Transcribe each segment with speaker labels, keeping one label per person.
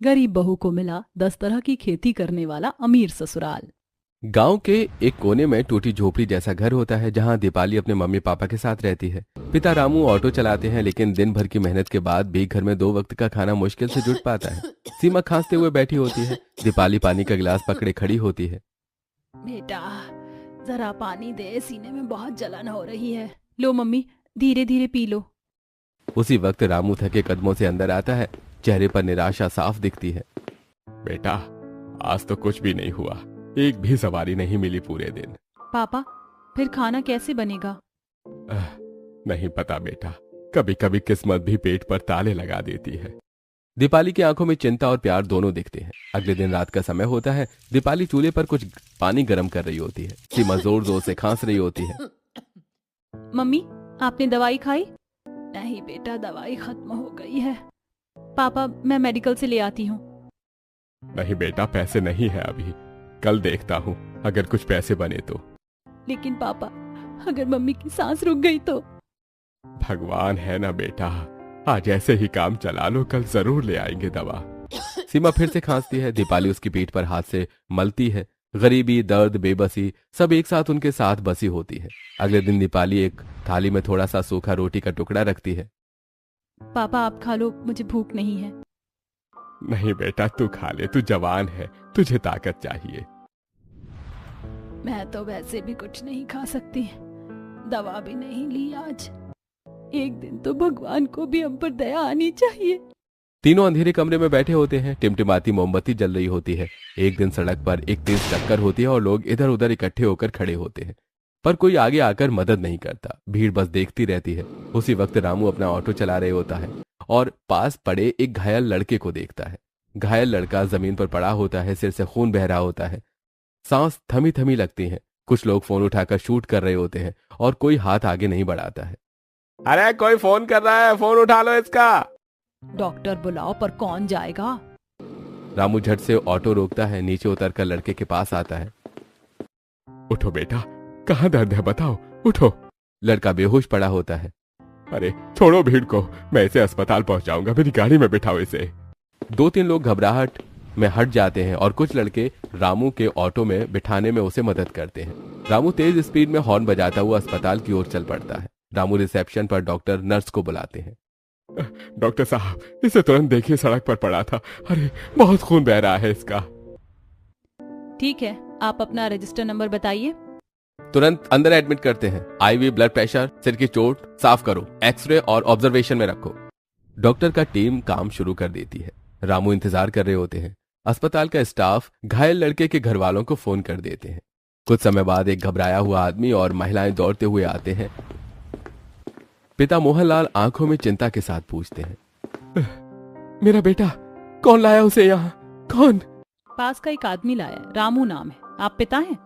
Speaker 1: गरीब बहू को मिला 10 तरह की खेती करने वाला अमीर ससुराल।
Speaker 2: गांव के एक कोने में टूटी झोपड़ी जैसा घर होता है जहां दीपाली अपने मम्मी पापा के साथ रहती है। पिता रामू ऑटो चलाते हैं, लेकिन दिन भर की मेहनत के बाद भी घर में 2 वक्त का खाना मुश्किल से जुट पाता है। सीमा खांसते हुए बैठी होती है। दीपाली पानी का गिलास पकड़े खड़ी होती है।
Speaker 1: बेटा, जरा पानी दे, सीने में बहुत जलन हो रही है। लो मम्मी, धीरे धीरे पी लो।
Speaker 2: उसी वक्त रामू थके कदमों से अंदर आता है। चेहरे पर निराशा साफ दिखती है। बेटा, आज तो कुछ भी नहीं हुआ, एक भी सवारी नहीं मिली पूरे दिन।
Speaker 1: पापा, फिर खाना कैसे बनेगा?
Speaker 2: नहीं पता बेटा, कभी कभी किस्मत भी पेट पर ताले लगा देती है। दीपाली की आंखों में चिंता और प्यार दोनों दिखते हैं। अगले दिन रात का समय होता है। दीपाली चूल्हे पर कुछ पानी गर्म कर रही होती है। सीमा जोर जोर से खांस रही होती है।
Speaker 1: मम्मी, आपने दवाई खाई? नहीं बेटा, दवाई खत्म हो गई है। पापा, मैं मेडिकल से ले आती हूँ।
Speaker 2: नहीं बेटा, पैसे नहीं है अभी, कल देखता हूँ अगर कुछ पैसे बने तो।
Speaker 1: लेकिन पापा, अगर मम्मी की सांस रुक गई तो?
Speaker 2: भगवान है ना बेटा, आज ऐसे ही काम चला लो, कल जरूर ले आएंगे दवा। सीमा फिर से खांसती है। दीपाली उसकी पीठ पर हाथ से मलती है। गरीबी, दर्द, बेबसी सब एक साथ उनके साथ बसी होती है। अगले दिन दीपाली एक थाली में थोड़ा सा सूखा रोटी का टुकड़ा रखती है।
Speaker 1: पापा, आप खा लो, मुझे भूख नहीं है।
Speaker 2: नहीं बेटा, तू खा ले, तू जवान है, तुझे ताकत चाहिए।
Speaker 1: मैं तो वैसे भी कुछ नहीं खा सकती, दवा भी नहीं ली आज। एक दिन तो भगवान को भी हम पर दया आनी चाहिए।
Speaker 2: तीनों अंधेरे कमरे में बैठे होते हैं। टिमटिमाती मोमबत्ती जल रही होती है। एक दिन सड़क पर एक तेज टक्कर होती है और लोग इधर उधर इकट्ठे होकर खड़े होते हैं, पर कोई आगे आकर मदद नहीं करता। भीड़ बस देखती रहती है। उसी वक्त रामू अपना ऑटो चला रहे होता है और पास पड़े एक घायल लड़के को देखता है। घायल लड़का जमीन पर पड़ा होता है, सिर से खून बह रहा होता है, सांस थमी थमी लगती है। कुछ लोग फोन उठाकर शूट कर रहे होते हैं और कोई हाथ आगे नहीं बढ़ाता है। अरे कोई फोन कर रहा है, फोन उठा लो इसका।
Speaker 1: डॉक्टर बुलाओ, पर कौन जाएगा?
Speaker 2: रामू झट से ऑटो रोकता है, नीचे उतरकर लड़के के पास आता है। उठो बेटा, कहाँ दर्द है बताओ, उठो। लड़का बेहोश पड़ा होता है। अरे छोड़ो भीड़ को, मैं इसे अस्पताल पहुंचाऊंगा, मेरी गाड़ी में बिठाओ इसे। 2-3 लोग घबराहट में हट जाते हैं और कुछ लड़के रामू के ऑटो में बिठाने में उसे मदद करते हैं। रामू तेज स्पीड में हॉर्न बजाता हुआ अस्पताल की ओर चल पड़ता है। रामू रिसेप्शन पर डॉक्टर नर्स को बुलाते हैं। डॉक्टर साहब, इसे तुरंत देखिए, सड़क पर पड़ा था, अरे बहुत खून बह रहा है इसका।
Speaker 1: ठीक है, आप अपना रजिस्टर नंबर बताइए।
Speaker 2: तुरंत अंदर एडमिट करते हैं। आईवी, ब्लड प्रेशर, सिर की चोट साफ करो, एक्सरे और ऑब्जर्वेशन में रखो। डॉक्टर का टीम काम शुरू कर देती है। रामू इंतजार कर रहे होते हैं। अस्पताल का स्टाफ घायल लड़के के घर वालों को फोन कर देते हैं। कुछ समय बाद एक घबराया हुआ आदमी और महिलाएं दौड़ते हुए आते हैं। पिता मोहनलाल आंखों में चिंता के साथ पूछते हैं, मेरा बेटा, कौन लाया उसे यहाँ, कौन?
Speaker 1: पास का एक आदमी लाया, रामू नाम है। आप पिता हैं?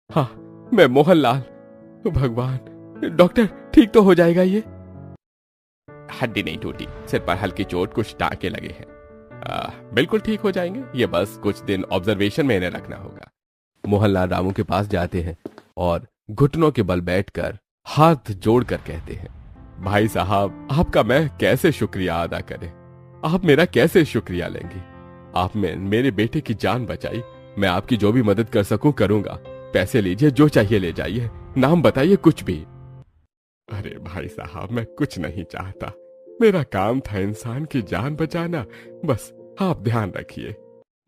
Speaker 2: हाँ, मैं मोहनलाल। भगवान, डॉक्टर ठीक तो हो जाएगा ये? हड्डी नहीं टूटी, सिर पर हल्की चोट, कुछ टांके लगे हैं। बिल्कुल ठीक हो जाएंगे, ये बस कुछ दिन ऑब्जर्वेशन में इन्हें रखना होगा। मोहनलाल रामू के पास जाते हैं और घुटनों के बल बैठकर हाथ जोड़कर कहते हैं, भाई साहब, आपका मैं कैसे शुक्रिया अदा करें, आप मेरा कैसे शुक्रिया लेंगे? आपने मेरे बेटे की जान बचाई, मैं आपकी जो भी मदद कर सकूं करूंगा। पैसे लीजिए, जो चाहिए ले जाइए, नाम बताइए, कुछ भी। अरे भाई साहब, मैं कुछ नहीं चाहता, मेरा काम था इंसान की जान बचाना, बस आप ध्यान रखिए।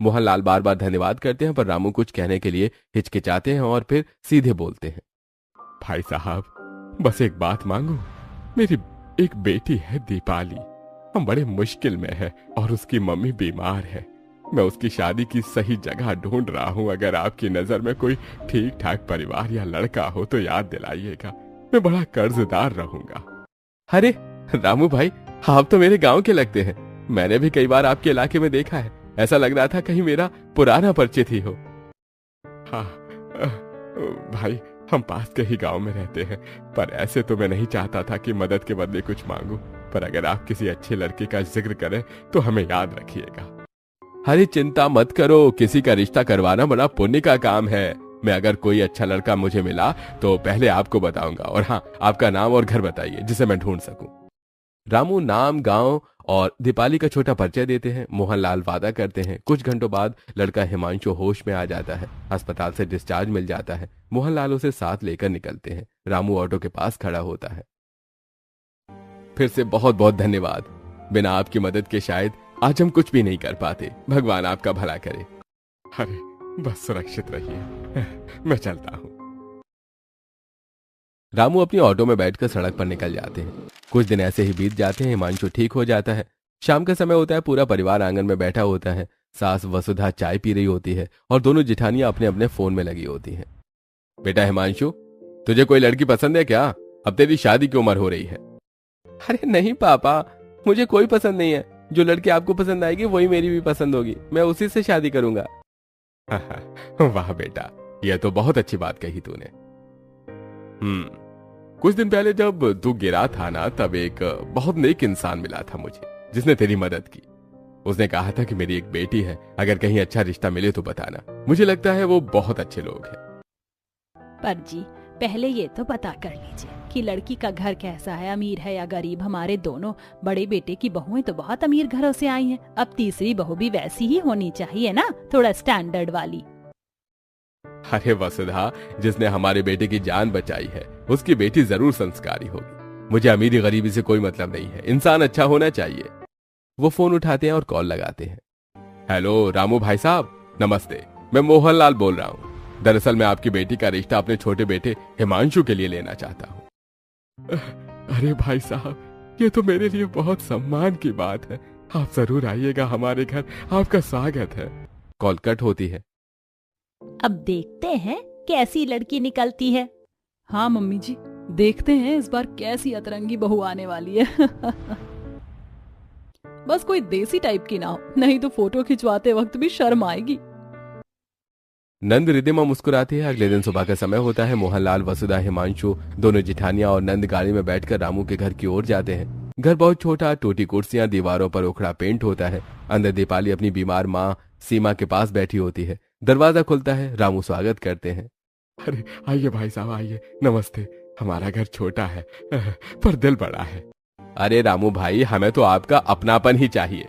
Speaker 2: मोहनलाल बार बार धन्यवाद करते हैं, पर रामू कुछ कहने के लिए हिचकिचाते हैं और फिर सीधे बोलते हैं, भाई साहब, बस एक बात मांगू, मेरी एक बेटी है दीपाली, हम बड़े मुश्किल में है और उसकी मम्मी बीमार है। मैं उसकी शादी की सही जगह ढूंढ रहा हूँ, अगर आपकी नजर में कोई ठीक ठाक परिवार या लड़का हो तो याद दिलाइएगा, मैं बड़ा कर्जदार रहूंगा। अरे रामू भाई, आप तो मेरे गांव के लगते हैं, मैंने भी कई बार आपके इलाके में देखा है, ऐसा लग रहा था कहीं मेरा पुराना परिचित ही हो। हाँ भाई, हम पास के ही गांव में रहते हैं, पर ऐसे तो मैं नहीं चाहता था कि मदद के बदले कुछ मांगू, पर अगर आप किसी अच्छे लड़के का जिक्र करें तो हमें याद रखिएगा। अरे चिंता मत करो, किसी का रिश्ता करवाना बड़ा पुण्य का काम है। मैं अगर कोई अच्छा लड़का मुझे मिला तो पहले आपको बताऊंगा, और हाँ, आपका नाम और घर बताइए जिसे मैं ढूंढ सकूं। रामू नाम, गांव और दीपाली का छोटा परिचय देते हैं। मोहनलाल वादा करते हैं। कुछ घंटों बाद लड़का हिमांशु होश में आ जाता है। अस्पताल से डिस्चार्ज मिल जाता है। मोहनलाल उसे साथ लेकर निकलते हैं। रामू ऑटो के पास खड़ा होता है। फिर से बहुत बहुत धन्यवाद। बिना आपकी मदद के शायद आज हम कुछ भी नहीं कर पाते। भगवान आपका भला करे। अरे बस सुरक्षित रहिए, मैं चलता हूं। रामू अपनी ऑटो में बैठकर सड़क पर निकल जाते हैं। कुछ दिन ऐसे ही बीत जाते हैं। हिमांशु ठीक हो जाता है। शाम का समय होता है। पूरा परिवार आंगन में बैठा होता है। सास वसुधा चाय पी रही होती है और दोनों जिठानियां अपने अपने फोन में लगी होती हैं। बेटा हिमांशु, तुझे कोई लड़की पसंद है क्या? अब तेरी शादी की उम्र हो रही है। अरे नहीं पापा, मुझे कोई पसंद नहीं है। जो लड़की आपको पसंद आएगी वही मेरी भी पसंद होगी। मैं उसी से शादी करूंगा। वाह बेटा, यह तो बहुत अच्छी बात कही तूने। कुछ दिन पहले जब तू गिरा था ना, तब एक बहुत नेक इंसान मिला था मुझे, जिसने तेरी मदद की। उसने कहा था कि मेरी एक बेटी है, अगर कहीं अच्छा रिश्ता मिले तो बताना। मुझे लगता है वो बहुत अच्छे लोग हैं।
Speaker 1: पर जी, पहले ये तो पता कर लीजिए कि लड़की का घर कैसा है, अमीर है या गरीब। हमारे दोनों बड़े बेटे की बहुएं तो बहुत अमीर घरों से आई हैं। अब तीसरी बहू भी वैसी ही होनी चाहिए ना, थोड़ा स्टैंडर्ड वाली।
Speaker 2: अरे वसुधा, जिसने हमारे बेटे की जान बचाई है उसकी बेटी जरूर संस्कारी होगी। मुझे अमीरी गरीबी से कोई मतलब नहीं है, इंसान अच्छा होना चाहिए। वो फोन उठाते हैं और कॉल लगाते हैं। हेलो रामू भाई साहब, नमस्ते। मैं मोहनलाल बोल रहा हूँ। दरअसल मैं आपकी बेटी का रिश्ता अपने छोटे बेटे हिमांशु के लिए लेना चाहता हूँ। अरे भाई साहब, ये तो मेरे लिए बहुत सम्मान की बात है। आप जरूर आइएगा हमारे घर, आपका स्वागत है। कॉल कट होती है।
Speaker 1: अब देखते हैं कैसी लड़की निकलती है। हाँ मम्मी जी, देखते हैं इस बार कैसी अतरंगी बहू आने वाली है। बस कोई देसी टाइप की ना हो, नहीं तो फोटो खिंचवाते वक्त भी शर्म आएगी।
Speaker 2: नंद रिदिमा मुस्कुराती है। अगले दिन सुबह का समय होता है। मोहनलाल, वसुधा, हिमांशु, दोनों जिठानियां और नंद गाड़ी में बैठकर रामू के घर की ओर जाते हैं। घर बहुत छोटा, टूटी कुर्सियां, दीवारों पर उखड़ा पेंट होता है। अंदर दीपाली अपनी बीमार माँ सीमा के पास बैठी होती है। दरवाजा खुलता है। रामू स्वागत करते हैं। अरे आइए भाई साहब, आइए, नमस्ते। हमारा घर छोटा है पर दिल बड़ा है। अरे रामू भाई, हमें तो आपका अपनापन ही चाहिए।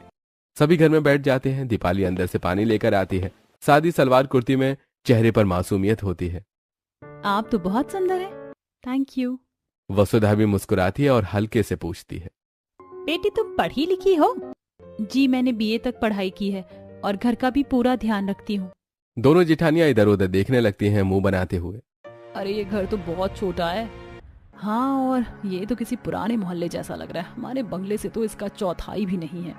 Speaker 2: सभी घर में बैठ जाते हैं। दीपाली अंदर से पानी लेकर आती है। सादी सलवार कुर्ती में चेहरे पर मासूमियत होती है।
Speaker 1: आप तो बहुत सुंदर है। Thank you.
Speaker 2: वसुधा भी मुस्कुराती है और हल्के से पूछती है,
Speaker 1: बेटी तुम पढ़ी लिखी हो? जी मैंने बीए तक पढ़ाई की है और घर का भी पूरा ध्यान रखती हूँ।
Speaker 2: दोनों जिठानियां इधर उधर देखने लगती हैं, मुंह बनाते हुए।
Speaker 1: अरे ये घर तो बहुत छोटा है। हाँ, और ये तो किसी पुराने मोहल्ले जैसा लग रहा है। हमारे बंगले से तो इसका चौथाई भी नहीं है।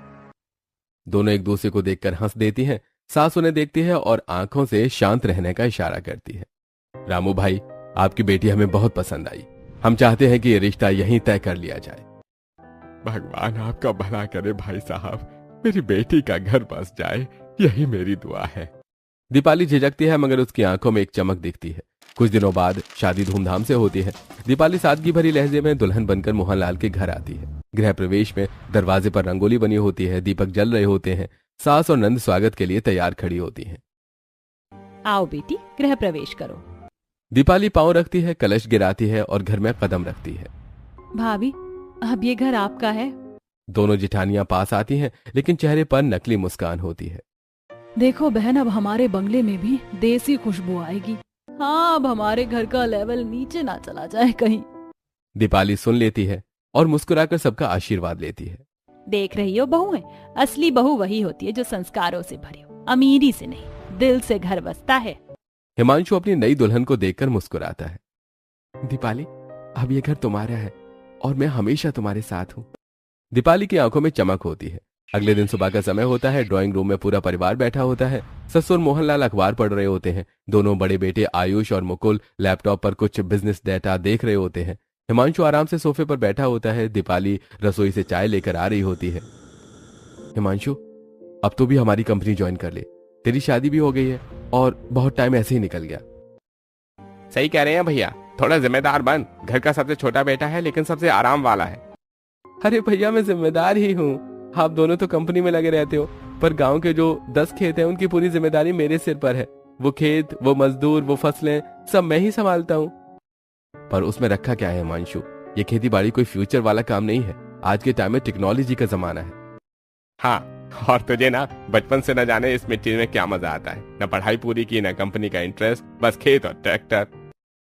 Speaker 2: दोनों एक दूसरे को देखकर हंस देती हैं। सास उन्हें देखती है और आंखों से शांत रहने का इशारा करती है। रामू भाई, आपकी बेटी हमें बहुत पसंद आई। हम चाहते हैं कि ये रिश्ता यहीं तय कर लिया जाए। भगवान आपका भला करे भाई साहब, मेरी बेटी का घर बस जाए, यही मेरी दुआ है। दीपाली झिझकती है मगर उसकी आंखों में एक चमक दिखती है। कुछ दिनों बाद शादी धूमधाम से होती है। दीपाली सादगी भरी लहजे में दुल्हन बनकर मोहनलाल के घर आती है। गृह प्रवेश में दरवाजे पर रंगोली बनी होती है। दीपक जल रहे होते हैं। सास और नंद स्वागत के लिए तैयार खड़ी होती हैं।
Speaker 1: आओ बेटी, गृह प्रवेश करो।
Speaker 2: दीपाली पांव रखती है, कलश गिराती है और घर में कदम रखती है।
Speaker 1: भाभी, अब ये घर आपका है।
Speaker 2: दोनों जिठानियां पास आती हैं, लेकिन चेहरे पर नकली मुस्कान होती है।
Speaker 1: देखो बहन, अब हमारे बंगले में भी देसी खुशबू आएगी। हाँ, अब हमारे घर का लेवल नीचे ना चला जाए कहीं।
Speaker 2: दीपाली सुन लेती है और मुस्कुराकर सबका आशीर्वाद लेती है।
Speaker 1: देख रही हो बहुएं, असली बहू वही होती है जो संस्कारों से भरी हो, अमीरी से नहीं, दिल से घर बसता है।
Speaker 2: हिमांशु अपनी नई दुल्हन को देखकर मुस्कुराता है। दीपाली, अब ये घर तुम्हारा है और मैं हमेशा तुम्हारे साथ हूँ। दीपाली की आंखों में चमक होती है। अगले दिन सुबह का समय होता है। ड्राइंग रूम में पूरा परिवार बैठा होता है। ससुर मोहनलाल अखबार पढ़ रहे होते हैं। दोनों बड़े बेटे आयुष और मुकुल लैपटॉप पर कुछ बिजनेस डेटा देख रहे होते हैं। हिमांशु आराम से सोफे पर बैठा होता है। दीपाली रसोई से चाय लेकर आ रही होती है। हिमांशु, अब तो भी हमारी कंपनी ज्वाइन कर ले। तेरी शादी भी हो गई है और बहुत टाइम ऐसे ही निकल गया। सही कह रहे हैं भैया, थोड़ा जिम्मेदार बन। घर का सबसे छोटा बेटा है लेकिन सबसे आराम वाला है। अरे भैया, मैं जिम्मेदार ही हूँ। आप दोनों तो कंपनी में लगे रहते हो, पर गांव के जो 10 खेत हैं उनकी पूरी जिम्मेदारी मेरे सिर पर है। वो खेत, वो मजदूर, वो फसलें सब मैं ही संभालता हूँ। पर उसमें रखा क्या है हिमांशु, ये खेती बाड़ी कोई फ्यूचर वाला काम नहीं है। आज के टाइम में टेक्नोलॉजी का जमाना है। हाँ, और तुझे ना बचपन से न जाने इस मिट्टी में क्या मजा आता है। न पढ़ाई पूरी की, न कंपनी का इंटरेस्ट, बस खेत और ट्रैक्टर।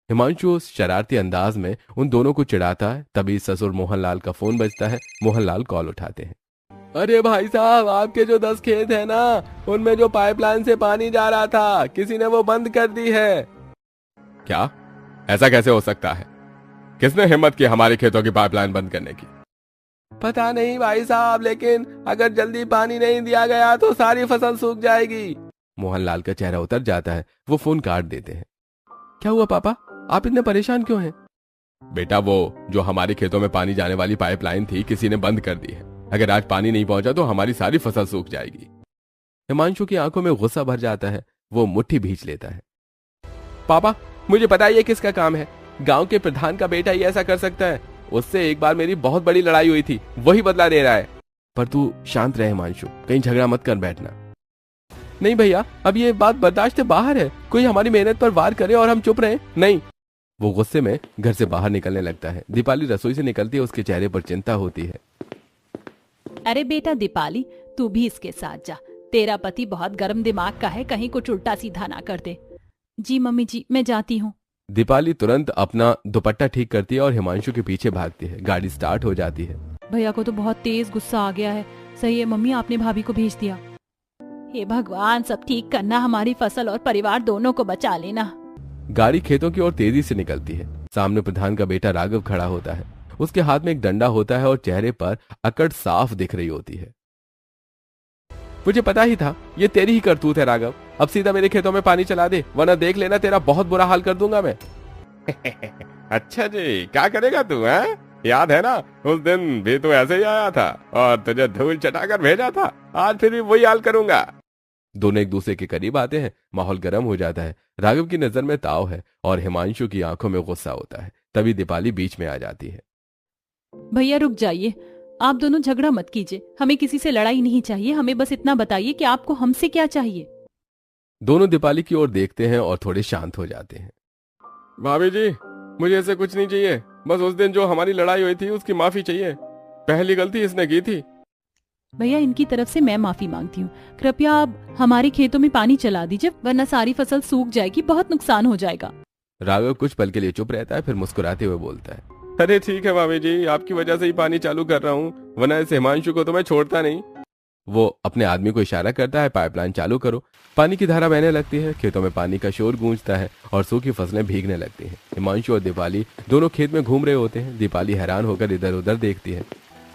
Speaker 2: हिमांशु शरारती अंदाज में उन दोनों को चिढ़ाता है। तभी ससुर मोहनलाल का फोन बजता है। मोहनलाल कॉल उठाते हैं। अरे भाई साहब, आपके जो 10 खेत है ना, उनमें जो पाइपलाइन से पानी जा रहा था, किसी ने वो बंद कर दी है। क्या? ऐसा कैसे हो सकता है? किसने हिम्मत की हमारे खेतों की पाइपलाइन बंद करने की? पता नहीं भाई साहब, लेकिन अगर जल्दी पानी नहीं दिया गया तो सारी फसल सूख जाएगी। मोहनलाल का चेहरा उतर जाता है। वो फोन काट देते हैं। क्या हुआ पापा, आप इतने परेशान क्यों हैं? बेटा, वो जो हमारे खेतों में पानी जाने वाली पाइपलाइन थी, किसी ने बंद कर दी है। अगर आज पानी नहीं पहुंचा तो हमारी सारी फसल सूख जाएगी। हिमांशु की आंखों में गुस्सा भर जाता है। वो मुट्ठी भींच लेता है। पापा, मुझे पता है ये किसका काम है। गांव के प्रधान का बेटा ही ऐसा कर सकता है। उससे एक बार मेरी बहुत बड़ी लड़ाई हुई थी, वही बदला दे रहा है। पर तू शांत रहे हिमांशु, कहीं झगड़ा मत कर बैठना। नहीं भैया, अब ये बात बर्दाश्त से बाहर है। कोई हमारी मेहनत पर वार करे और हम चुप रहे? नहीं। वो गुस्से में घर से बाहर निकलने लगता है। दीपाली रसोई से निकलती है। उसके चेहरे पर चिंता होती है।
Speaker 1: अरे बेटा दीपाली, तू भी इसके साथ जा। तेरा पति बहुत गर्म दिमाग का है, कहीं कुछ उल्टा सीधा ना कर दे। जी मम्मी जी, मैं जाती हूँ।
Speaker 2: दीपाली तुरंत अपना दुपट्टा ठीक करती है और हिमांशु के पीछे भागती है। गाड़ी स्टार्ट हो जाती है।
Speaker 1: भैया को तो बहुत तेज गुस्सा आ गया है। सही है मम्मी, आपने भाभी को भेज दिया। हे भगवान, सब ठीक करना, हमारी फसल और परिवार दोनों को बचा लेना।
Speaker 2: गाड़ी खेतों की ओर तेजी से निकलती है। सामने प्रधान का बेटा राघव खड़ा होता है। उसके हाथ में एक डंडा होता है और चेहरे पर अकड़ साफ दिख रही होती है। मुझे पता ही था ये तेरी ही करतूत है राघव। अब सीधा मेरे खेतों में पानी चला दे, वरना देख लेना तेरा बहुत बुरा हाल कर दूंगा मैं। अच्छा जी, क्या करेगा तू है? याद है ना, उस दिन भी तो ऐसे ही आया था और तुझे धूल चटाकर भेजा था। आज फिर भी वही हाल करूंगा। दोनों एक दूसरे के करीब आते हैं। माहौल गर्म हो जाता है। राघव की नजर में ताव है और हिमांशु की आंखों में गुस्सा होता है। तभी दीपाली बीच में आ जाती है।
Speaker 1: भैया रुक जाइए, आप दोनों झगड़ा मत कीजिए। हमें किसी से लड़ाई नहीं चाहिए। हमें बस इतना बताइए कि आपको हमसे क्या चाहिए।
Speaker 2: दोनों दीपाली की ओर देखते हैं और थोड़े शांत हो जाते हैं। भाभी जी, मुझे ऐसे कुछ नहीं चाहिए। बस उस दिन जो हमारी लड़ाई हुई थी उसकी माफी चाहिए। पहली गलती इसने की थी।
Speaker 1: भैया, इनकी तरफ से मैं माफी मांगती हूँ। कृपया आप हमारे खेतों में पानी चला दीजिए, वरना सारी फसल सूख जाएगी, बहुत नुकसान हो जाएगा।
Speaker 2: राघव कुछ पल के लिए चुप रहता है, फिर मुस्कुराते हुए बोलता है, अरे ठीक है भाभी जी, आपकी वजह से ही पानी चालू कर रहा हूँ, वरना इस हिमांशु को तो मैं छोड़ता नहीं। वो अपने आदमी को इशारा करता है, पाइपलाइन चालू करो। पानी की धारा बहने लगती है। खेतों में पानी का शोर गूंजता है और सूखी फसलें भीगने लगती हैं। हिमांशु और दीपाली दोनों खेत में घूम रहे होते हैं। दीपाली हैरान होकर इधर उधर देखती है।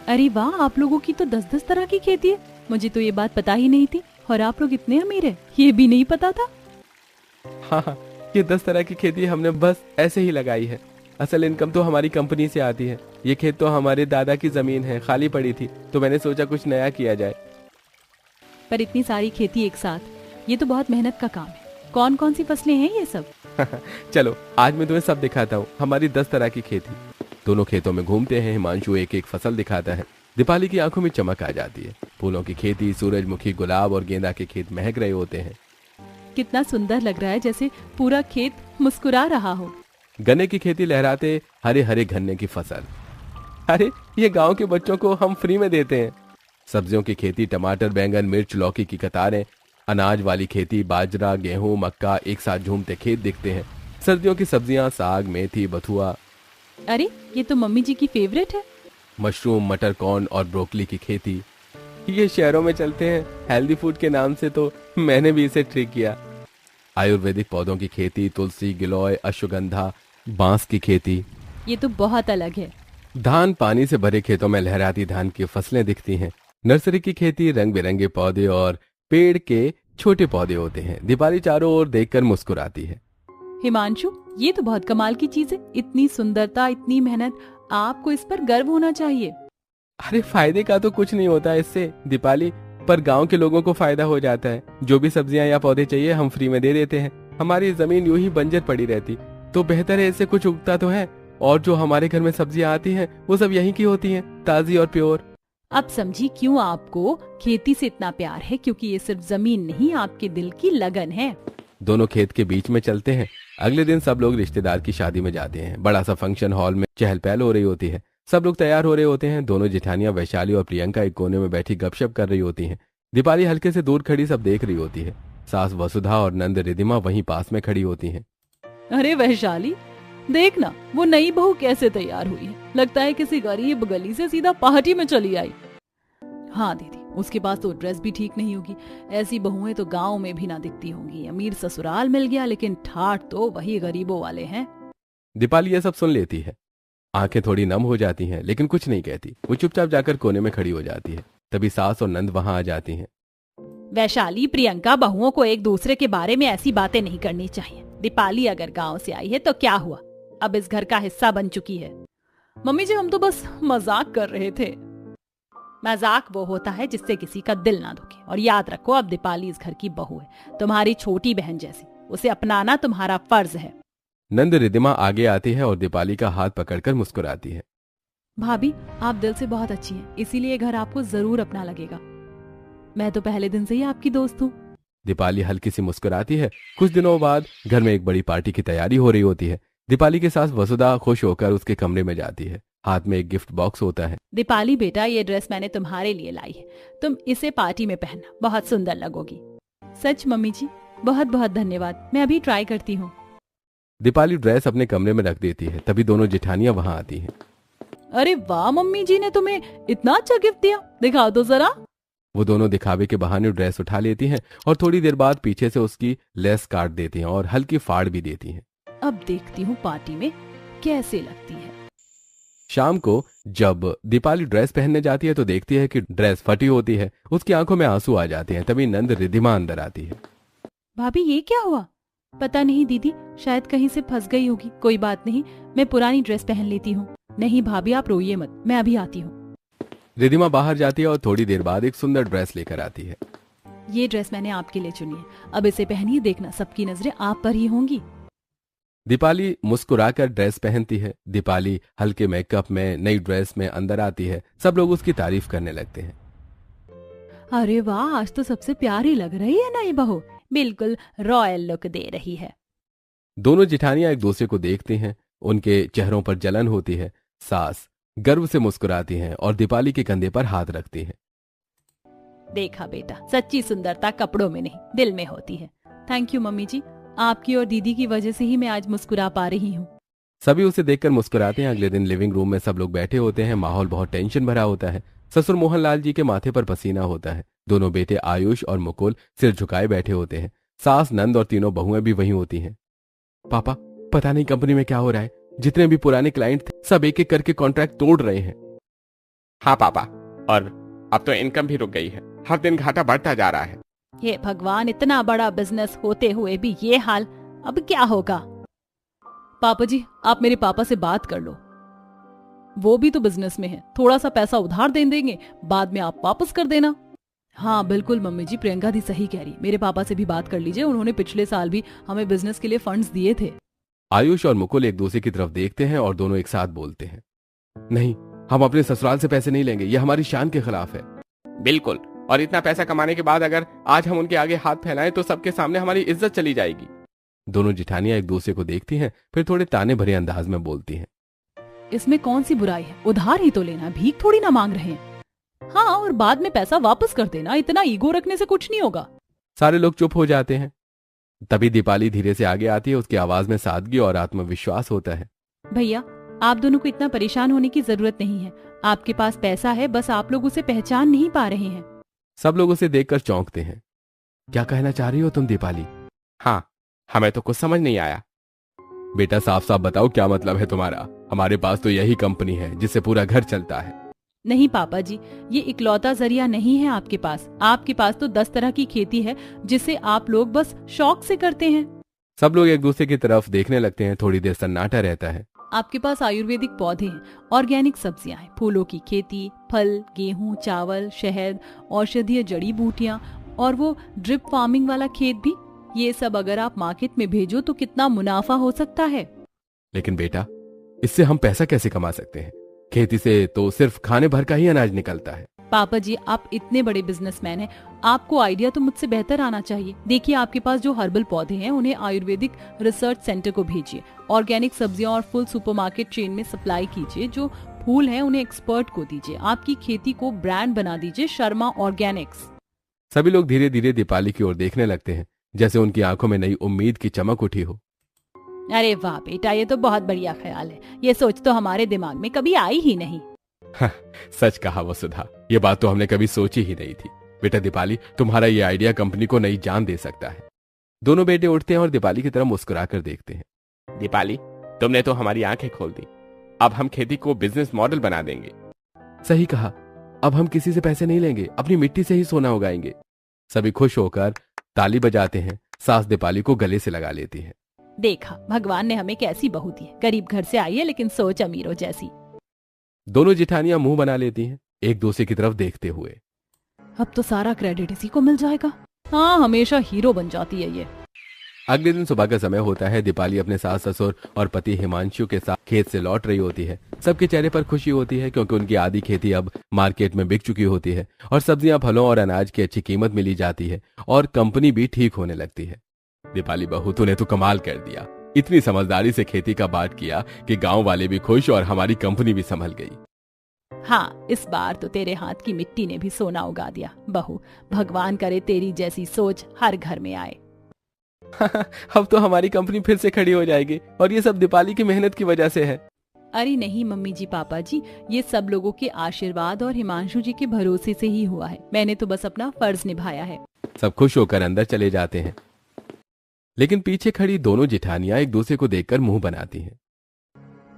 Speaker 1: अरे वाह, आप लोगों की तो 10-10 तरह की खेती है। मुझे तो ये बात पता ही नहीं थी। और आप लोग इतने अमीर हैं, ये भी नहीं पता था।
Speaker 2: हाँ, ये 10 तरह की खेती हमने बस ऐसे ही लगाई है। असल इनकम तो हमारी कंपनी से आती है। ये खेत तो हमारे दादा की जमीन है, खाली पड़ी थी, तो मैंने सोचा कुछ नया किया जाए।
Speaker 1: पर इतनी सारी खेती एक साथ, ये तो बहुत मेहनत का काम है। कौन कौन सी फसलें हैं ये सब?
Speaker 2: चलो आज मैं तुम्हें सब दिखाता हूँ, हमारी 10 तरह की खेती। दोनों खेतों में घूमते हैं। हिमांशु एक एक फसल दिखाता है। दीपाली की आंखों में चमक आ जाती है। फूलों की खेती, सूरजमुखी, गुलाब और गेंदा के खेत महक रहे होते हैं।
Speaker 1: कितना सुंदर लग रहा है, जैसे पूरा खेत मुस्कुरा रहा हो।
Speaker 2: गन्ने की खेती लहराते हरे हरे गन्ने की फसल। अरे ये गांव के बच्चों को हम फ्री में देते हैं। सब्जियों की खेती, टमाटर, बैंगन, मिर्च, लौकी की कतारें। अनाज वाली खेती, बाजरा, गेहूं, मक्का, एक साथ झूमते खेत दिखते हैं। सर्दियों की सब्जियां, साग, मेथी, बथुआ।
Speaker 1: अरे ये तो मम्मी जी की फेवरेट है।
Speaker 2: मशरूम, मटर, कॉर्न और ब्रोकली की खेती। ये शहरों में चलते हैं हेल्दी फूड के नाम से, तो मैंने भी इसे ट्रिक किया। आयुर्वेदिक पौधों की खेती, तुलसी, गिलोय, अश्वगंधा, बांस की खेती।
Speaker 1: ये तो बहुत अलग है।
Speaker 2: धान, पानी से भरे खेतों में लहराती धान की फसलें दिखती हैं। नर्सरी की खेती, रंग बिरंगे पौधे और पेड़ के छोटे पौधे होते हैं। दीपाली चारों ओर देखकर मुस्कुराती है।
Speaker 1: हिमांशु, ये तो बहुत कमाल की चीज है। इतनी सुंदरता, इतनी मेहनत, आपको इस पर गर्व होना चाहिए।
Speaker 2: अरे फायदे का तो कुछ नहीं होता इससे दीपाली, पर गांव के लोगों को फायदा हो जाता है। जो भी सब्जियां या पौधे चाहिए हम फ्री में दे देते हैं। हमारी जमीन यूं ही बंजर पड़ी रहती तो बेहतर है, इससे कुछ उगता तो है। और जो हमारे घर में सब्जियां आती हैं वो सब यहीं की होती हैं, ताजी और प्योर।
Speaker 1: अब समझी क्यों आपको खेती से इतना प्यार है, क्योंकि ये सिर्फ जमीन नहीं, आपके दिल की लगन है।
Speaker 2: दोनों खेत के बीच में चलते हैं। अगले दिन सब लोग रिश्तेदार की शादी में जाते हैं। बड़ा सा फंक्शन हॉल में चहल पहल हो रही होती है। सब लोग तैयार हो रहे होते हैं। दोनों जेठानियां वैशाली और प्रियंका एक कोने में बैठी गपशप कर रही होती हैं। दीपाली हल्के से दूर खड़ी सब देख रही होती है। सास वसुधा और नंद रिधिमा वहीं पास में खड़ी होती हैं।
Speaker 1: अरे वैशाली, देखना वो नई बहू कैसे तैयार हुई है। लगता है किसी गरीब गली से सीधा पार्टी में चली आई। हाँ दीदी, उसके पास तो ड्रेस भी ठीक नहीं होगी। ऐसी बहुएं तो गांव में भी ना दिखती होंगी। अमीर ससुराल मिल गया, लेकिन ठाठ तो वही गरीबों वाले हैं।
Speaker 2: दीपाली ये सब सुन लेती है। आंखें थोड़ी नम हो जाती हैं, लेकिन कुछ नहीं कहती। वो चुपचाप जाकर कोने में खड़ी हो जाती है। तभी सास और नंद वहां आ जाती हैं।
Speaker 1: वैशाली, प्रियंका, बहुओं को एक दूसरे के बारे में ऐसी बातें नहीं करनी चाहिए। दीपाली अगर गांव से आई है तो क्या हुआ, अब इस घर का हिस्सा बन चुकी है। मम्मी जी, हम तो बस मजाक कर रहे थे। मजाक वो होता है जिससे किसी का दिल ना दुखे। और याद रखो, अब दीपाली इस घर की बहू है, तुम्हारी छोटी बहन जैसी। उसे अपनाना तुम्हारा फर्ज है।
Speaker 2: नंद रिधिमा आगे आती है और दीपाली का हाथ पकड़कर मुस्कुराती है।
Speaker 1: भाभी, आप दिल से बहुत अच्छी हैं, इसीलिए घर आपको जरूर अपना लगेगा। मैं तो पहले दिन से ही आपकी दोस्त हूँ।
Speaker 2: दीपाली हल्की सी मुस्कुराती है। कुछ दिनों बाद घर में एक बड़ी पार्टी की तैयारी हो रही होती है। दीपाली के साथ वसुधा खुश होकर उसके कमरे में जाती है। हाथ में एक गिफ्ट बॉक्स होता है।
Speaker 1: दीपाली बेटा, ये ड्रेस मैंने तुम्हारे लिए लाई है, तुम इसे पार्टी में पहनना, बहुत सुंदर लगोगी। सच मम्मी जी, बहुत बहुत धन्यवाद, मैं अभी ट्राई करती हूँ।
Speaker 2: दीपाली ड्रेस अपने कमरे में रख देती है। तभी दोनों जेठानियां वहां आती हैं।
Speaker 1: अरे वाह, मम्मी जी ने तुम्हें इतना अच्छा गिफ्ट दिया, दिखाओ तो जरा।
Speaker 2: वो दोनों दिखावे के बहाने ड्रेस उठा लेती हैं और थोड़ी देर बाद पीछे से उसकी लेस काट देती हैं और हल्की फाड़ भी देती हैं।
Speaker 1: अब देखती हूँ पार्टी में कैसे लगती है।
Speaker 2: शाम को जब दीपाली ड्रेस पहनने जाती है तो देखती है कि ड्रेस फटी होती है। उसकी आंखों में आंसू आ जाते हैं। तभी नंद रिधिमा अंदर आती है।
Speaker 1: भाभी, ये क्या हुआ? पता नहीं दीदी, शायद कहीं से फंस गई होगी। कोई बात नहीं, मैं पुरानी ड्रेस पहन लेती हूँ। नहीं भाभी, आप रोइए मत, मैं अभी आती हूँ।
Speaker 2: रिधिमा बाहर जाती है और थोड़ी देर बाद एक सुंदर ड्रेस लेकर आती है।
Speaker 1: ये ड्रेस मैंने आपके लिए चुनी है, अब इसे पहनिए, देखना सबकी नजरें आप पर ही होंगी।
Speaker 2: दीपाली मुस्कुराकर ड्रेस पहनती है। दीपाली हल्के मेकअप में नई ड्रेस में अंदर आती है। सब लोग उसकी तारीफ करने लगते हैं।
Speaker 1: अरे वाह, आज तो सबसे प्यारी लग रही है नई बहू, बिल्कुल रॉयल लुक दे रही है।
Speaker 2: दोनों जेठानियां एक दूसरे को देखती हैं। उनके चेहरों पर जलन होती है। सास गर्व से मुस्कुराती हैं और दीपाली के कंधे पर हाथ रखती हैं।
Speaker 1: देखा बेटा, सच्ची सुंदरता कपड़ों में नहीं, दिल में होती है। थैंक यू मम्मी जी, आपकी और दीदी की वजह से ही मैं आज मुस्कुरा पा रही हूँ।
Speaker 2: सभी उसे देखकर मुस्कुराते हैं। अगले दिन लिविंग रूम में सब लोग बैठे होते हैं। माहौल बहुत टेंशन भरा होता है। ससुर मोहनलाल जी के माथे पर पसीना होता है। दोनों बेटे आयुष और मुकुल सिर झुकाए बैठे होते हैं। सास, नंद और तीनों बहुएं भी वहीं होती हैं। पापा, पता नहीं कंपनी में क्या हो रहा है। जितने भी पुराने क्लाइंट थे सब एक एक करके कॉन्ट्रैक्ट तोड़ रहे हैं।
Speaker 3: हाँ पापा, और अब तो इनकम भी रुक गई है। हर दिन घाटा बढ़ता जा रहा है।
Speaker 1: हे भगवान, इतना बड़ा बिजनेस होते हुए भी ये हाल, अब क्या होगा? पापा जी, आप मेरे पापा से बात कर लो, वो भी तो बिजनेस में है। थोड़ा सा पैसा उधार दे देंगे, बाद में आप वापस कर देना। हाँ बिल्कुल मम्मी जी, प्रियंका दी सही कह रही। मेरे पापा से भी बात कर लीजिए, उन्होंने पिछले साल भी हमें बिजनेस के लिए फंड्स दिए थे।
Speaker 2: आयुष और मुकुल एक दूसरे की तरफ देखते हैं और दोनों एक साथ बोलते हैं, नहीं, हम अपने ससुराल से पैसे नहीं लेंगे, यह हमारी शान के खिलाफ है।
Speaker 3: बिल्कुल, और इतना पैसा कमाने के बाद अगर आज हम उनके आगे हाथ फैलाएं तो सबके सामने हमारी इज्जत चली जाएगी।
Speaker 2: दोनों जेठानियां एक दूसरे को देखती हैं, फिर थोड़े ताने भरे अंदाज में बोलती हैं,
Speaker 1: इसमें कौन सी बुराई है? उधार ही तो लेना, भीख थोड़ी ना मांग रहे हैं। हाँ, और बाद में पैसा वापस कर देना। इतना ईगो रखने से कुछ नहीं होगा।
Speaker 2: सारे लोग चुप हो जाते हैं। तभी दीपाली धीरे से आगे आती है। उसकी आवाज में सादगी और आत्मविश्वास होता है।
Speaker 1: भैया, आप दोनों को इतना परेशान होने की जरूरत नहीं है। आपके पास पैसा है, बस आप लोग उसे पहचान नहीं पा रहे हैं।
Speaker 2: सब लोग उसे देखकर चौंकते हैं। क्या कहना चाह रही हो तुम दीपाली?
Speaker 3: हाँ, हमें तो कुछ समझ नहीं आया।
Speaker 2: बेटा, साफ साफ बताओ क्या मतलब है तुम्हारा? हमारे पास तो यही कंपनी है जिससे पूरा घर चलता है।
Speaker 1: नहीं पापा जी, ये इकलौता जरिया नहीं है आपके पास। आपके पास तो 10 तरह की खेती है जिसे आप लोग बस शौक से करते हैं।
Speaker 2: सब लोग एक दूसरे की तरफ देखने लगते हैं। थोड़ी देर सन्नाटा रहता है।
Speaker 1: आपके पास आयुर्वेदिक पौधे हैं, ऑर्गेनिक सब्जियां हैं, फूलों की खेती, फल, गेहूं, चावल, शहद, औषधीय जड़ी बूटियां और वो ड्रिप फार्मिंग वाला खेत भी। ये सब अगर आप मार्केट में भेजो तो कितना मुनाफा हो सकता है।
Speaker 2: लेकिन बेटा, इससे हम पैसा कैसे कमा सकते हैं? खेती से तो सिर्फ खाने भर का ही अनाज निकलता है।
Speaker 1: पापा जी, आप इतने बड़े बिजनेसमैन हैं, आपको आइडिया तो मुझसे बेहतर आना चाहिए। देखिए, आपके पास जो हर्बल पौधे हैं उन्हें आयुर्वेदिक रिसर्च सेंटर को भेजिए। ऑर्गेनिक सब्जियां और फुल सुपरमार्केट चेन में सप्लाई कीजिए। जो फूल हैं उन्हें एक्सपर्ट को दीजिए, आपकी खेती को ब्रांड बना दीजिए शर्मा ऑर्गेनिक्स।
Speaker 2: सभी लोग धीरे धीरे दीपाली की ओर देखने लगते हैं, जैसे उनकी आंखों में नई उम्मीद की चमक उठी हो।
Speaker 1: अरे वाह बेटा, ये तो बहुत बढ़िया ख्याल है। ये सोच तो हमारे दिमाग में कभी आई ही नहीं।
Speaker 2: सच कहा वसुधा, ये बात तो हमने कभी सोची ही नहीं थी। बेटा दीपाली, तुम्हारा ये आइडिया कंपनी को नई जान दे सकता है। दोनों बेटे उठते हैं और दीपाली की तरफ मुस्कुराकर देखते हैं।
Speaker 3: दीपाली, तुमने तो हमारी आंखें खोल दी। अब हम खेती को बिजनेस मॉडल बना देंगे।
Speaker 2: सही कहा, अब हम किसी से पैसे नहीं लेंगे, अपनी मिट्टी से ही सोना उगाएंगे। सभी खुश होकर ताली बजाते हैं। सास दीपाली को गले से लगा लेती है।
Speaker 1: देखा, भगवान ने हमें कैसी बहू दी है। गरीब घर से आई है लेकिन सोच अमीरों जैसी।
Speaker 2: दोनों जिठानियां मुंह बना लेती हैं, एक दूसरे की तरफ देखते हुए।
Speaker 1: अब तो सारा क्रेडिट इसी को मिल जाएगा। हाँ, हमेशा हीरो बन जाती है ये।
Speaker 2: अगले दिन सुबह का समय होता है। दीपाली अपने सास ससुर और पति हिमांशु के साथ खेत से लौट रही होती है। सबके चेहरे पर खुशी होती है क्योंकि उनकी आधी खेती अब मार्केट में बिक चुकी होती है और सब्जियां, फलों और अनाज की अच्छी कीमत मिली जाती है और कंपनी भी ठीक होने लगती है। दीपाली बहू, तूने तो कमाल कर दिया। इतनी समझदारी से खेती का बाट किया कि गांव वाले भी खुश और हमारी कंपनी भी संभल गई।
Speaker 1: हाँ, इस बार तो तेरे हाथ की मिट्टी ने भी सोना उगा दिया। बहू, भगवान करे तेरी जैसी सोच हर घर में आए।
Speaker 2: अब तो हमारी कंपनी फिर से खड़ी हो जाएगी और ये सब दीपाली की मेहनत की वजह से है।
Speaker 1: अरे नहीं मम्मी जी, पापा जी, ये सब लोगों के आशीर्वाद और हिमांशु जी के भरोसे से ही हुआ है। मैंने तो बस अपना फर्ज निभाया है।
Speaker 2: सब खुश होकर अंदर चले जाते हैं, लेकिन पीछे खड़ी दोनों जिठानियां एक दूसरे को देखकर मुंह बनाती हैं।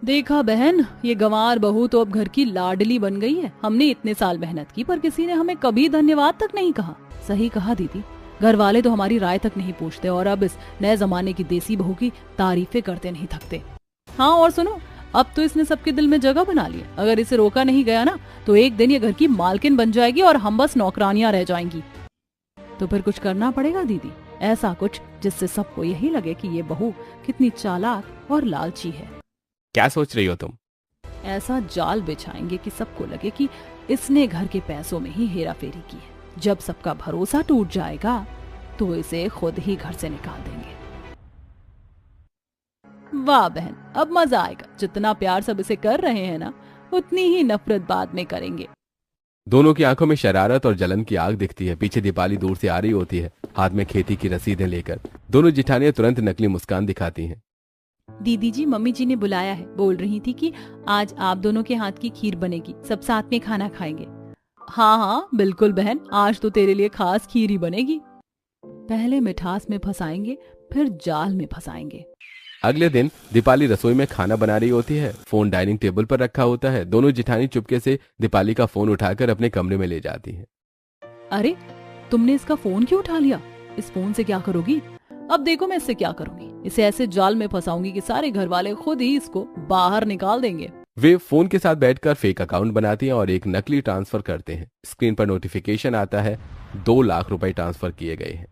Speaker 1: देखा बहन, ये गंवार बहू तो अब घर की लाडली बन गई है। हमने इतने साल मेहनत की पर किसी ने हमें कभी धन्यवाद तक नहीं कहा। सही कहा दीदी, घर वाले तो हमारी राय तक नहीं पूछते और अब इस नए जमाने की देसी बहू की तारीफें करते नहीं थकते। हाँ, और सुनो, अब तो इसने सबके दिल में जगह बना ली। अगर इसे रोका नहीं गया ना तो एक दिन ये घर की मालकिन बन जाएगी और हम बस नौकरानियां रह जाएंगी। तो फिर कुछ करना पड़ेगा दीदी, ऐसा कुछ जिससे सबको यही लगे कि ये बहू कितनी चालाक और लालची है।
Speaker 3: क्या सोच रही हो तुम?
Speaker 1: ऐसा जाल बिछाएंगे कि सबको लगे कि इसने घर के पैसों में ही हेरा फेरी की है। जब सबका भरोसा टूट जाएगा तो इसे खुद ही घर से निकाल देंगे। वाह बहन, अब मजा आएगा। जितना प्यार सब इसे कर रहे हैं ना, उतनी ही नफरत बाद में करेंगे।
Speaker 2: दोनों की आंखों में शरारत और जलन की आग दिखती है। पीछे दीपाली दूर से आ रही होती है, हाथ में खेती की रसीदें लेकर। दोनों जिठानियां तुरंत नकली मुस्कान दिखाती हैं।
Speaker 1: दीदी जी, मम्मी जी ने बुलाया है। बोल रही थी कि आज आप दोनों के हाथ की खीर बनेगी, सब साथ में खाना खाएंगे। हाँ हाँ बिल्कुल बहन, आज तो तेरे लिए खास खीर ही बनेगी। पहले मिठास में फंसाएंगे, फिर जाल में फंसाएंगे।
Speaker 2: अगले दिन दीपाली रसोई में खाना बना रही होती है। फोन डाइनिंग टेबल पर रखा होता है। दोनों जिठानी चुपके से दीपाली का फोन उठाकर अपने कमरे में ले जाती हैं।
Speaker 1: अरे, तुमने इसका फोन क्यों उठा लिया? इस फोन से क्या करोगी? अब देखो मैं इससे क्या करूंगी। इसे ऐसे जाल में फंसाऊंगी कि सारे घर वाले खुद ही इसको बाहर निकाल देंगे।
Speaker 2: वे फोन के साथ बैठकर फेक अकाउंट बनाती हैं और एक नकली ट्रांसफर करते हैं। स्क्रीन पर नोटिफिकेशन आता है, 2 लाख रुपए ट्रांसफर किए गए हैं।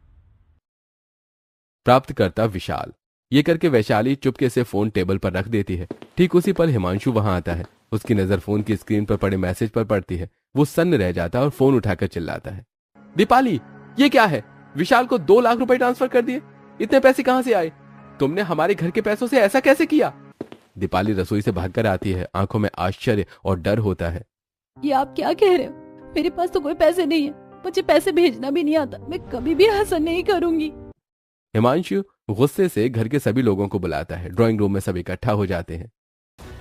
Speaker 2: प्राप्तकर्ता विशाल। ये करके वैशाली चुपके से फोन टेबल पर रख देती है। ठीक उसी पल हिमांशु वहां आता है। उसकी नजर फोन की स्क्रीन पर पड़े मैसेज पर पड़ती है। वो सन्न रह जाता है और फोन उठाकर चिल्लाता है, दीपाली, ये क्या है? विशाल को 2 लाख रुपए ट्रांसफर कर दिए। इतने पैसे कहां से आए? तुमने हमारे घर के पैसों से ऐसा कैसे किया? दीपाली रसोई से भागकर आती है। आंखों में आश्चर्य और डर होता है।
Speaker 1: ये आप क्या कह रहे हो? मेरे पास तो कोई पैसे नहीं है। मुझे पैसे भेजना भी नहीं आता। मैं कभी भी ऐसा नहीं करूंगी।
Speaker 2: हिमांशु गुस्से से घर के सभी लोगों को बुलाता है। ड्राइंग रूम में सब इकट्ठा हो जाते हैं।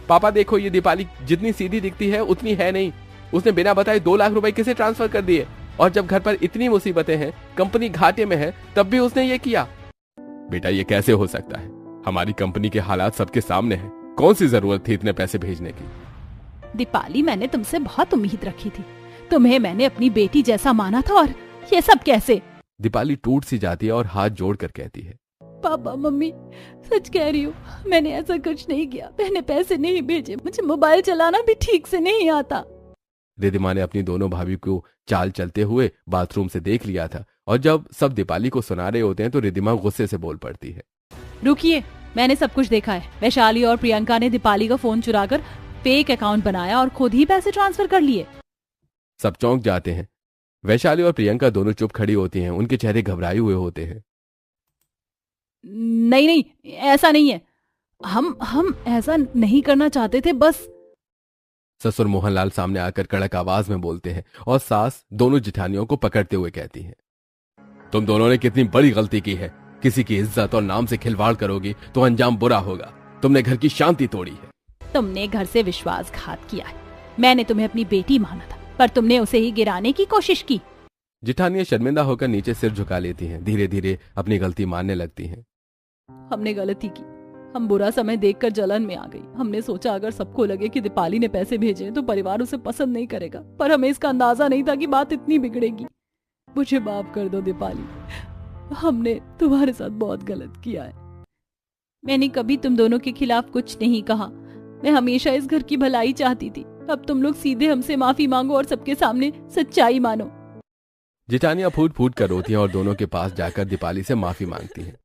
Speaker 3: पापा देखो, ये दीपाली जितनी सीधी दिखती है उतनी है नहीं। उसने बिना बताए 2 लाख रुपए किसे ट्रांसफर कर दिए? और जब घर पर इतनी मुसीबतें हैं, कंपनी घाटे में है, तब भी उसने ये किया।
Speaker 2: बेटा, ये कैसे हो सकता है? हमारी कंपनी के हालात सबके सामने हैं। कौन सी जरूरत थी इतने पैसे भेजने की?
Speaker 1: दीपाली, मैंने तुमसे बहुत उम्मीद रखी थी। तुम्हें मैंने अपनी बेटी जैसा माना था और ये सब कैसे?
Speaker 2: दीपाली टूट सी जाती है और हाथ जोड़कर कहती है,
Speaker 1: पापा मम्मी, सच कह रही हूँ, मैंने ऐसा कुछ नहीं किया। मैंने पैसे नहीं भेजे। मुझे मोबाइल चलाना भी ठीक से नहीं आता।
Speaker 2: रिद्धिमा ने अपनी दोनों भाभी को चाल चलते हुए बाथरूम से देख लिया था और जब सब दीपाली को सुना रहे होते हैं तो रिद्धिमा गुस्से से बोल पड़ती है,
Speaker 1: रुकिए, मैंने सब कुछ देखा है। वैशाली और प्रियंका ने दीपाली का फोन चुराकर फेक अकाउंट बनाया और खुद ही पैसे ट्रांसफर कर लिए।
Speaker 2: सब चौंक जाते हैं। वैशाली और प्रियंका दोनों चुप खड़ी होती हैं। उनके चेहरे घबराए हुए होते हैं।
Speaker 1: नहीं नहीं, ऐसा नहीं है। हम ऐसा नहीं करना चाहते थे, बस।
Speaker 3: ससुर मोहनलाल सामने आकर कड़क आवाज में बोलते हैं और सास दोनों जिठानियों को पकड़ते हुए कहती है, तुम दोनों ने कितनी बड़ी गलती की है। किसी की इज्जत और नाम से खिलवाड़ करोगी तो अंजाम बुरा होगा। तुमने घर की शांति तोड़ी है।
Speaker 1: तुमने घर से विश्वासघात किया है। मैंने तुम्हें अपनी बेटी माना था, पर तुमने उसे ही गिराने की कोशिश की।
Speaker 3: जिठानियां शर्मिंदा होकर नीचे सिर झुका लेती हैं, धीरे धीरे अपनी गलती मानने लगती हैं।
Speaker 1: हमने गलती की। हम बुरा समय देखकर जलन में आ गई। हमने सोचा अगर सबको लगे कि दीपाली ने पैसे भेजे तो परिवार उसे पसंद नहीं करेगा, पर हमें इसका अंदाजा नहीं था कि बात इतनी बिगड़ेगी। मुझे माफ कर दो दीपाली, हमने तुम्हारे साथ बहुत गलत किया है। मैंने कभी तुम दोनों के खिलाफ कुछ नहीं कहा। मैं हमेशा इस घर की भलाई चाहती थी। अब तुम लोग सीधे हमसे माफी मांगो और सबके सामने सच्चाई मानो।
Speaker 3: जिठानियां फूट फूट कर रोती हैं और दोनों के पास जाकर दीपाली से माफी मांगती हैं।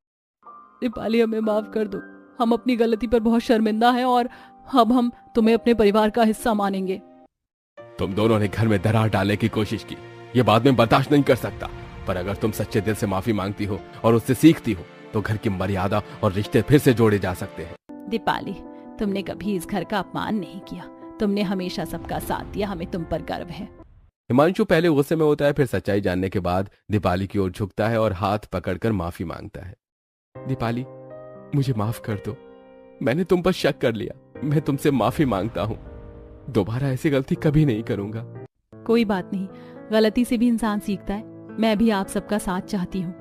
Speaker 1: दीपाली, हमें माफ कर दो। हम अपनी गलती पर बहुत शर्मिंदा हैं और अब हम तुम्हें अपने परिवार का हिस्सा मानेंगे।
Speaker 3: तुम दोनों ने घर में दरार डालने की कोशिश की, ये बात मैं बर्दाश्त नहीं कर सकता। पर अगर तुम सच्चे दिल से माफी मांगती हो और उससे सीखती हो तो घर की मर्यादा और रिश्ते फिर से जोड़े जा सकते हैं।
Speaker 1: दीपाली, तुमने कभी इस घर का अपमान नहीं किया। तुमने हमेशा सबका साथ दिया। हमें तुम पर गर्व है।
Speaker 3: हिमांशु पहले गुस्से में होता है, फिर सच्चाई जानने के बाद दीपाली की ओर झुकता है और हाथ पकड़कर माफी मांगता है।
Speaker 2: दीपाली, मुझे माफ कर दो। मैंने तुम पर शक कर लिया। मैं तुमसे माफी मांगता हूँ। दोबारा ऐसी गलती कभी नहीं करूंगा।
Speaker 1: कोई बात नहीं, गलती से भी इंसान सीखता है। मैं भी आप सबका साथ चाहती हूँ।